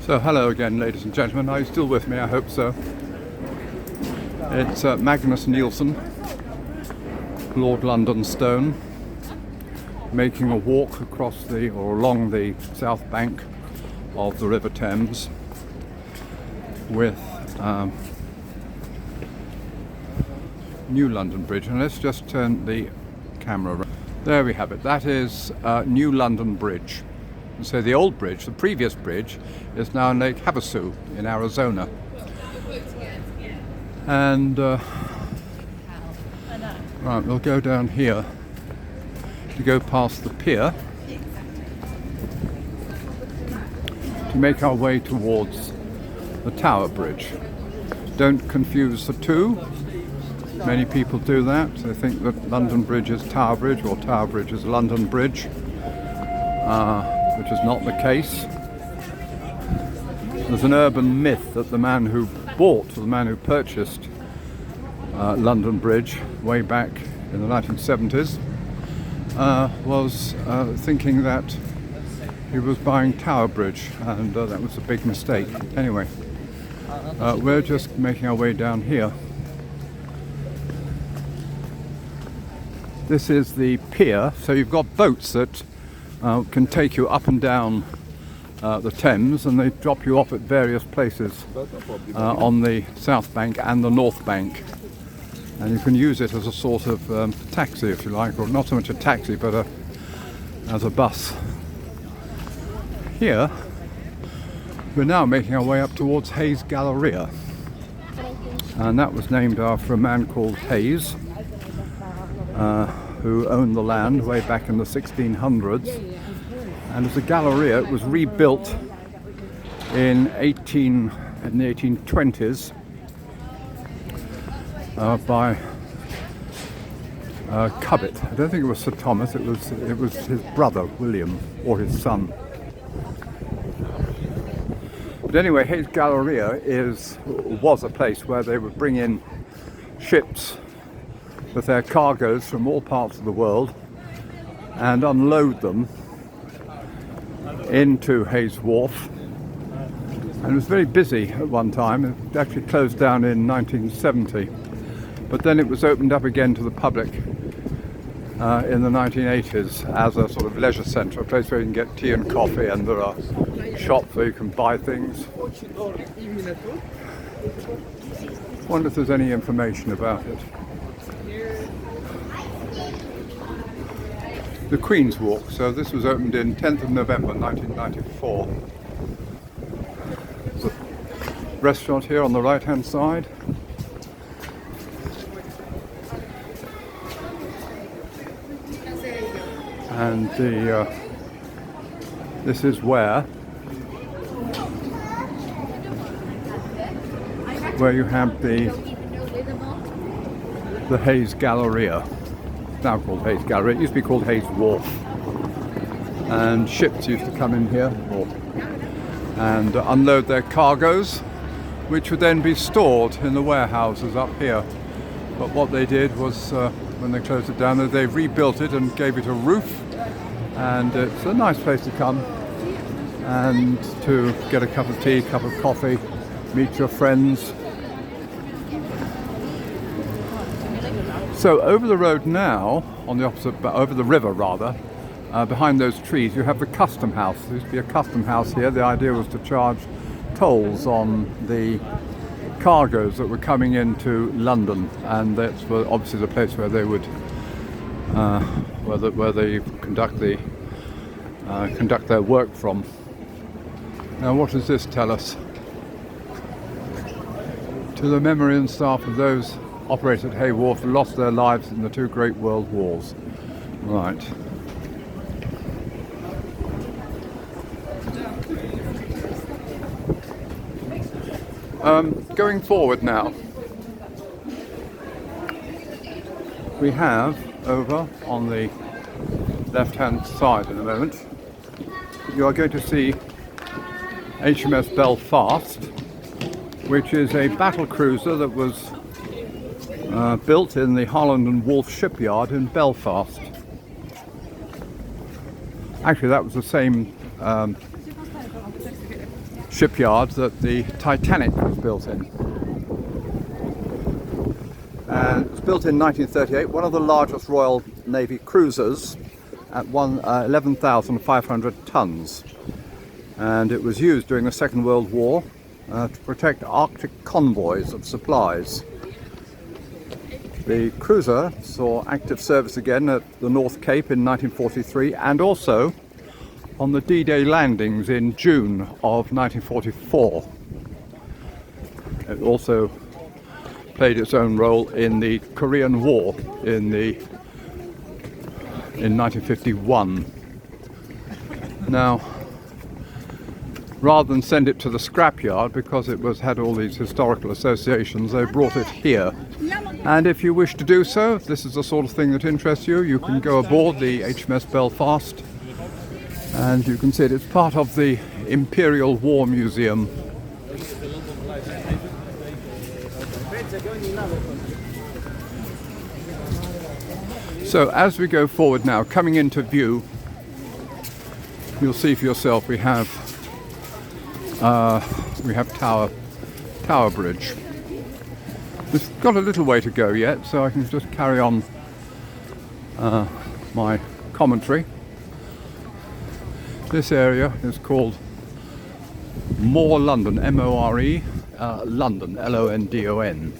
So hello again, ladies and gentlemen. Are you still with me? I hope so. It's Magnus Nielsen, Lord London Stone, making a walk along the south bank of the River Thames with New London Bridge. And let's just turn the camera around. There we have it. That is New London Bridge. And so the old bridge, the previous bridge, is now in Lake Havasu in Arizona. And right, we'll go down here to go past the pier to make our way towards the Tower Bridge. Don't confuse the two. Many people do that. They think that London Bridge is Tower Bridge or Tower Bridge is London Bridge. Which is not the case. There's an urban myth that the man who purchased London Bridge way back in the 1970s was thinking that he was buying Tower Bridge, and that was a big mistake. Anyway, we're just making our way down here. This is the pier, so you've got boats that can take you up and down the Thames, and they drop you off at various places on the south bank and the north bank, and you can use it as a sort of taxi, if you like, or not so much a taxi but as a bus. Here we're now making our way up towards Hayes Galleria, and that was named after a man called Hayes, who owned the land way back in the 1600s, and as a Galleria it was rebuilt in the 1820s by Cubbett. I don't think it was Sir Thomas, it was his brother William, or his son. But anyway, Hayes Galleria was a place where they would bring in ships with their cargoes from all parts of the world and unload them into Hayes Wharf. And it was very busy at one time. It actually closed down in 1970, but then it was opened up again to the public in the 1980s as a sort of leisure centre, a place where you can get tea and coffee, and there are shops where you can buy things. I wonder if there's any information about it. The Queen's Walk, so this was opened in 10th of November 1994. There's a restaurant here on the right hand side. And this is where you have the Hayes Galleria. Now called Hayes Galleria. It used to be called Hayes Wharf, and ships used to come in here and unload their cargoes, which would then be stored in the warehouses up here. But what they did was, when they closed it down, they rebuilt it and gave it a roof, and it's a nice place to come and to get a cup of tea, cup of coffee, meet your friends. So over the road now, over the river rather, behind those trees, you have the custom house. There used to be a custom house here. The idea was to charge tolls on the cargoes that were coming into London, and that's obviously the place where they would, where they conduct their work from. Now, what does this tell us? To the memory and staff of those operated at Hay Wharf who lost their lives in the two great world wars. Right. Going forward now, we have over on the left-hand side in a moment, you are going to see HMS Belfast, which is a battle cruiser that was built in the Holland and Wolff shipyard in Belfast. Actually, that was the same shipyard that the Titanic was built in. And it was built in 1938, one of the largest Royal Navy cruisers at 11,500 tons. And it was used during the Second World War to protect Arctic convoys of supplies. The cruiser saw active service again at the North Cape in 1943 and also on the D-Day landings in June of 1944. It also played its own role in the Korean War in 1951. Now, rather than send it to the scrapyard because it had all these historical associations, they brought it here. And if you wish to do so, if this is the sort of thing that interests you, you can go aboard the HMS Belfast and you can see it. It's part of the Imperial War Museum. So as we go forward now, coming into view, you'll see for yourself we have Tower Bridge. It's got a little way to go yet, so I can just carry on my commentary. This area is called More London, M-O-R-E, London, L-O-N-D-O-N.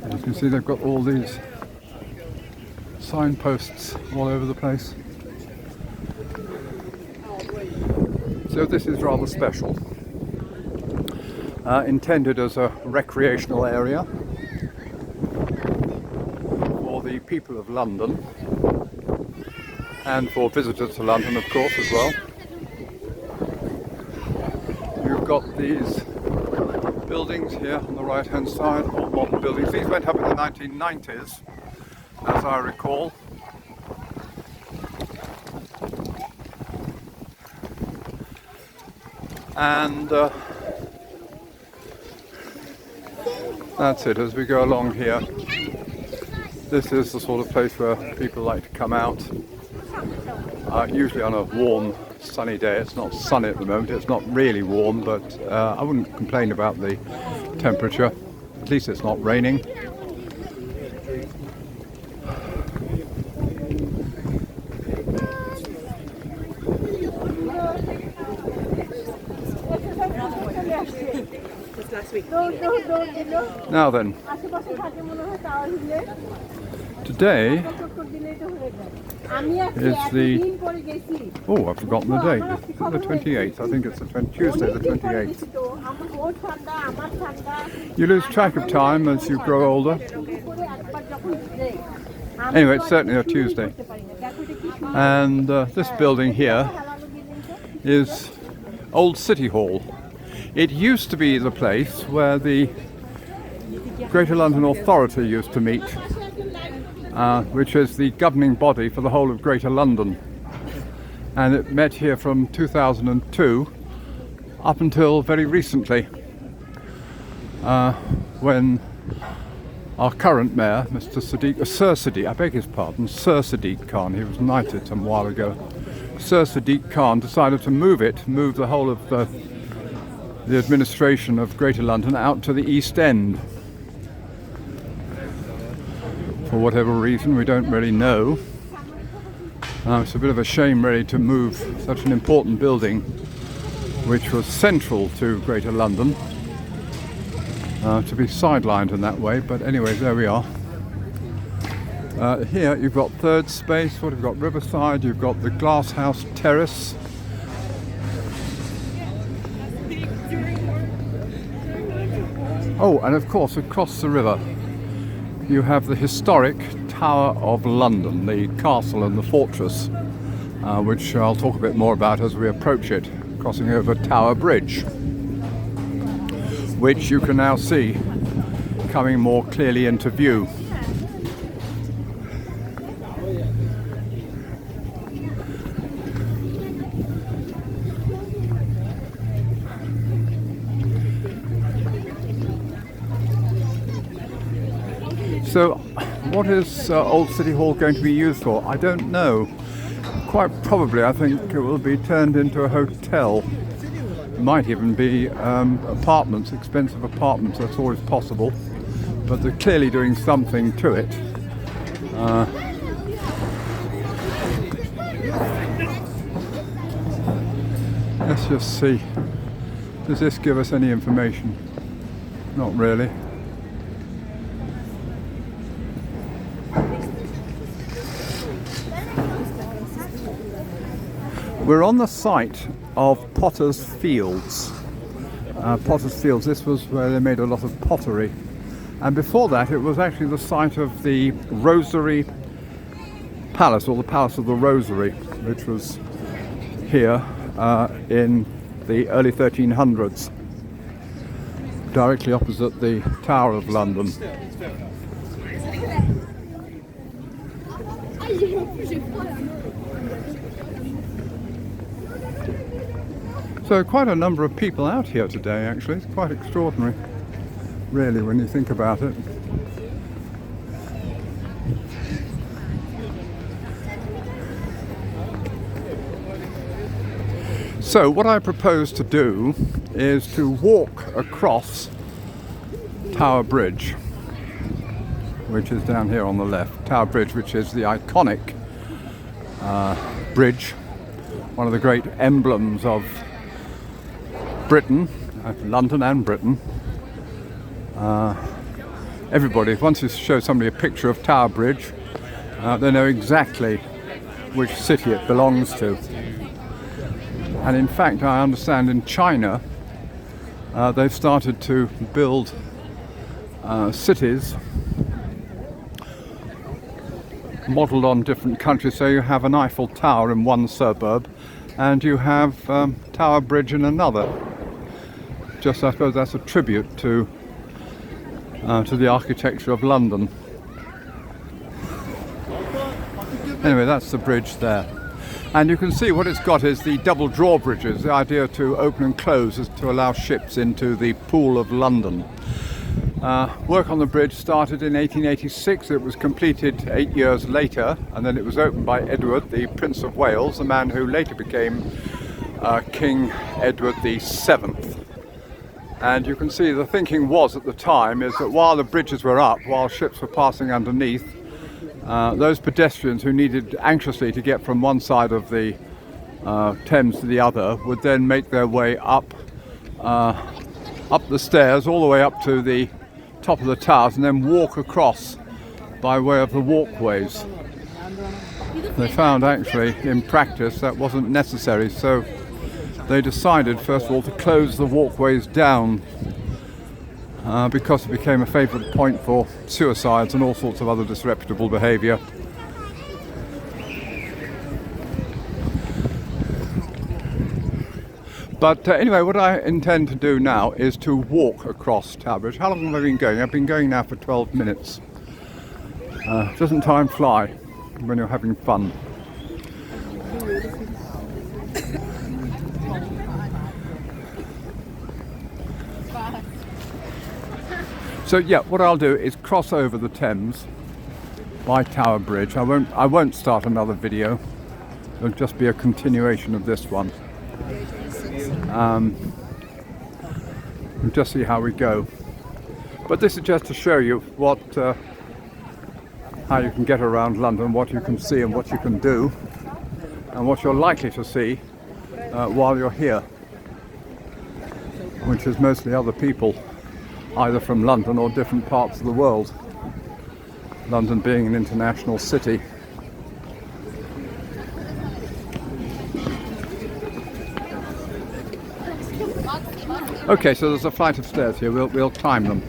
As you can see, they've got all these signposts all over the place. So this is rather special. Intended as a recreational area for the people of London and for visitors to London, of course, as well. You've got these buildings here on the right hand side, all modern buildings. These went up in the 1990s, as I recall. And that's it. As we go along here, this is the sort of place where people like to come out, usually on a warm sunny day. It's not sunny at the moment, it's not really warm, but I wouldn't complain about the temperature. At least it's not raining. Now then, today is the, oh, I've forgotten the date, it's the 28th, I think it's the Tuesday the 28th. You lose track of time as you grow older. Anyway, it's certainly a Tuesday. And this building here is Old City Hall. It used to be the place where the Greater London Authority used to meet, which is the governing body for the whole of Greater London. And it met here from 2002 up until very recently, when our current mayor, Sir Sadiq Khan, he was knighted some while ago, Sir Sadiq Khan decided to move the whole of the administration of Greater London out to the East End. For whatever reason, we don't really know. It's a bit of a shame really to move such an important building which was central to Greater London to be sidelined in that way, but anyway, there we are. Here you've got third space, what have you got? Riverside, you've got the Glasshouse Terrace. Oh, and of course, across the river, you have the historic Tower of London, the castle and the fortress, which I'll talk a bit more about as we approach it, crossing over Tower Bridge, which you can now see coming more clearly into view. So what is Old City Hall going to be used for? I don't know. Quite probably, I think it will be turned into a hotel. It might even be apartments, expensive apartments, that's always possible. But they're clearly doing something to it. Let's just see. Does this give us any information? Not really. We're on the site of Potter's Fields. Potter's Fields, this was where they made a lot of pottery. And before that, it was actually the site of the Rosary Palace, or the Palace of the Rosary, which was here in the early 1300s, directly opposite the Tower of London. So quite a number of people out here today, actually. It's quite extraordinary, really, when you think about it. So what I propose to do is to walk across Tower Bridge, which is down here on the left. Tower Bridge, which is the iconic bridge, one of the great emblems of Britain, London and Britain. Everybody, once you show somebody a picture of Tower Bridge, they know exactly which city it belongs to. And in fact, I understand in China, they've started to build cities modelled on different countries. So you have an Eiffel Tower in one suburb, and you have Tower Bridge in another. Just, I suppose, that's a tribute to the architecture of London. Anyway, that's the bridge there. And you can see what it's got is the double drawbridges. The idea to open and close is to allow ships into the Pool of London. Work on the bridge started in 1886. It was completed 8 years later, and then it was opened by Edward, the Prince of Wales, the man who later became King Edward VII. And you can see the thinking was at the time is that while the bridges were up, while ships were passing underneath, those pedestrians who needed anxiously to get from one side of the Thames to the other would then make their way up the stairs all the way up to the top of the towers and then walk across by way of the walkways. They found actually in practice that wasn't necessary, so they decided first of all to close the walkways down because it became a favourite point for suicides and all sorts of other disreputable behaviour. But anyway, what I intend to do now is to walk across Tower Bridge. How long have I been going? I've been going now for 12 minutes. Doesn't time fly when you're having fun? So yeah, what I'll do is cross over the Thames by Tower Bridge. I won't start another video. It'll just be a continuation of this one. We'll just see how we go. But this is just to show you what, how you can get around London, what you can see and what you can do, and what you're likely to see while you're here, which is mostly other people, either from London or different parts of the world. London being an international city. Okay, so there's a flight of stairs here. We'll climb them.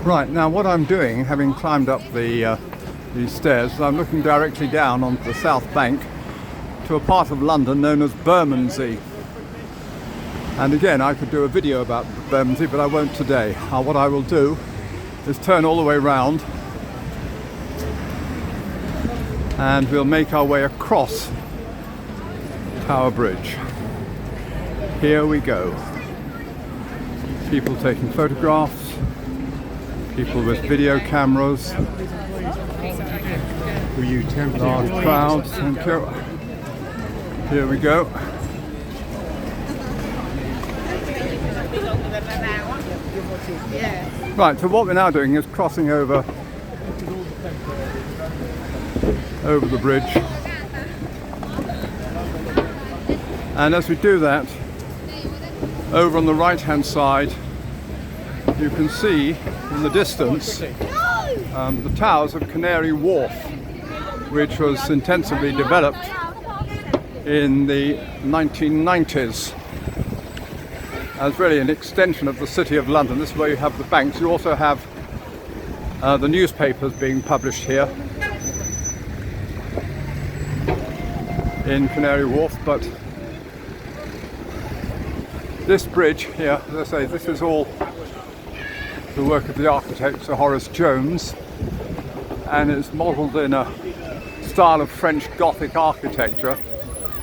Right, now what I'm doing, having climbed up these stairs, I'm looking directly down onto the south bank to a part of London known as Bermondsey. And again, I could do a video about Bermondsey, but I won't today. What I will do is turn all the way round and we'll make our way across Tower Bridge. Here we go. People taking photographs, people with video cameras, large crowds. Thank you. Here we go. Right, so what we're now doing is crossing over the bridge. And as we do that, over on the right hand side, you can see in the distance the towers of Canary Wharf, which was intensively developed in the 1990s as really an extension of the City of London. This is where you have the banks. You also have the newspapers being published here in Canary Wharf, but this bridge here, as I say, this is all the work of the architect Sir Horace Jones, and it's modelled in a style of French Gothic architecture,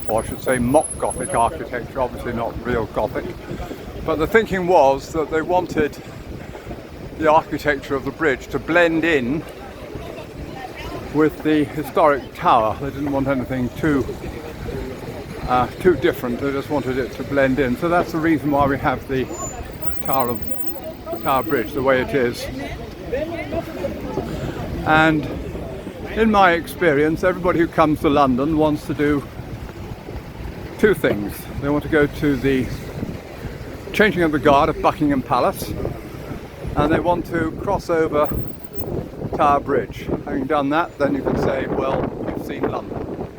or I should say mock Gothic architecture, obviously not real Gothic. But the thinking was that they wanted the architecture of the bridge to blend in with the historic tower. They didn't want anything too different, they just wanted it to blend in. So that's the reason why we have the Tower Bridge the way it is. And in my experience, everybody who comes to London wants to do two things. They want to go to the changing of the guard at Buckingham Palace, and they want to cross over Tower Bridge. Having done that, then you can say, well, you've seen London.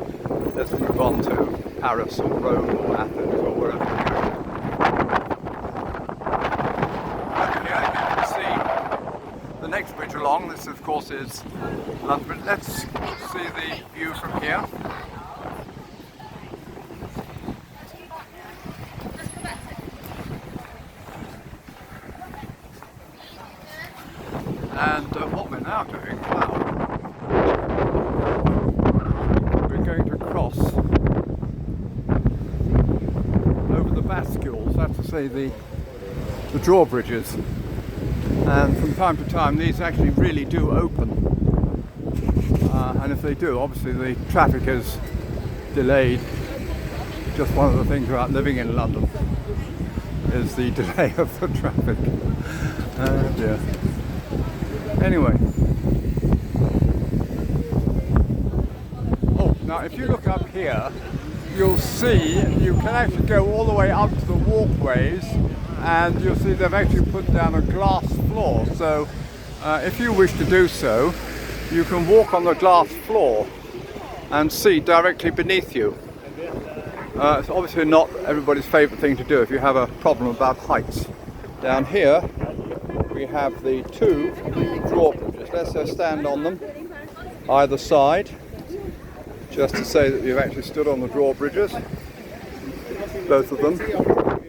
Let's move on to Paris or Rome or Athens or wherever you go. Okay, you can see the next bridge along. This, of course, is London Bridge. Let's see the view from here. And what we're now doing, we're going to cross over the bascules, that's to say the drawbridges. And from time to time these actually really do open. And if they do, obviously the traffic is delayed. Just one of the things about living in London is the delay of the traffic. Yeah. Anyway, now if you look up here, you'll see you can actually go all the way up to the walkways, and you'll see they've actually put down a glass floor. So if you wish to do so, you can walk on the glass floor and see directly beneath you. It's obviously not everybody's favourite thing to do if you have a problem about heights. Down here we have the two drawbridges. Let's stand on them either side, just to say that you've actually stood on the drawbridges, both of them,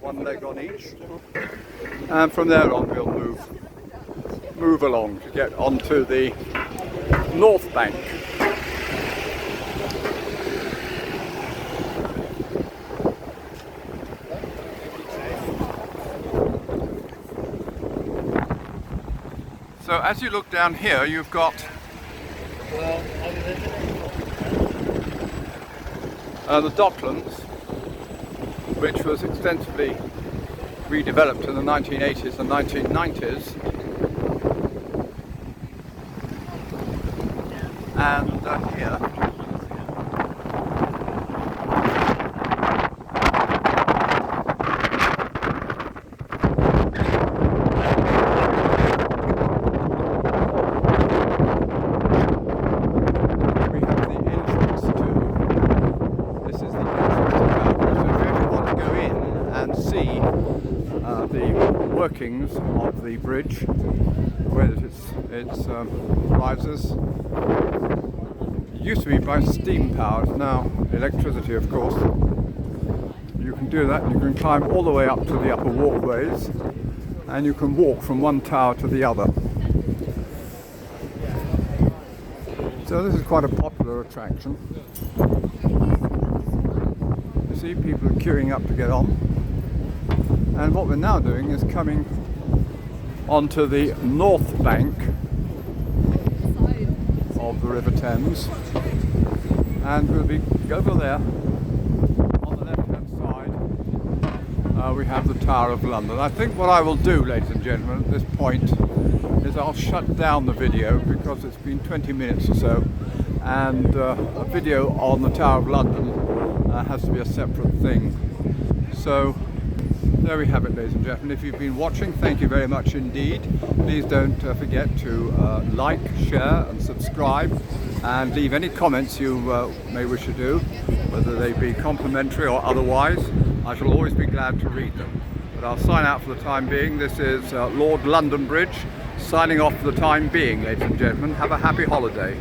one leg on each. And from there on we'll move along to get onto the north bank. So as you look down here, you've got the Docklands, which was extensively redeveloped in the 1980s and 1990s. And here workings of the bridge, where it rises. used to be by steam power, it's now electricity, of course. You can do that, and you can climb all the way up to the upper walkways, and you can walk from one tower to the other. So this is quite a popular attraction. You see, people are queuing up to get on. And what we're now doing is coming onto the north bank of the River Thames. And we'll be over there on the left-hand side. We have the Tower of London. I think what I will do, ladies and gentlemen, at this point is I'll shut down the video because it's been 20 minutes or so, and a video on the Tower of London has to be a separate thing. So there we have it, ladies and gentlemen. If you've been watching, thank you very much indeed. Please don't forget to like, share and subscribe, and leave any comments you may wish to do, whether they be complimentary or otherwise. I shall always be glad to read them. But I'll sign out for the time being. This is Lord London Bridge signing off for the time being, ladies and gentlemen. Have a happy holiday.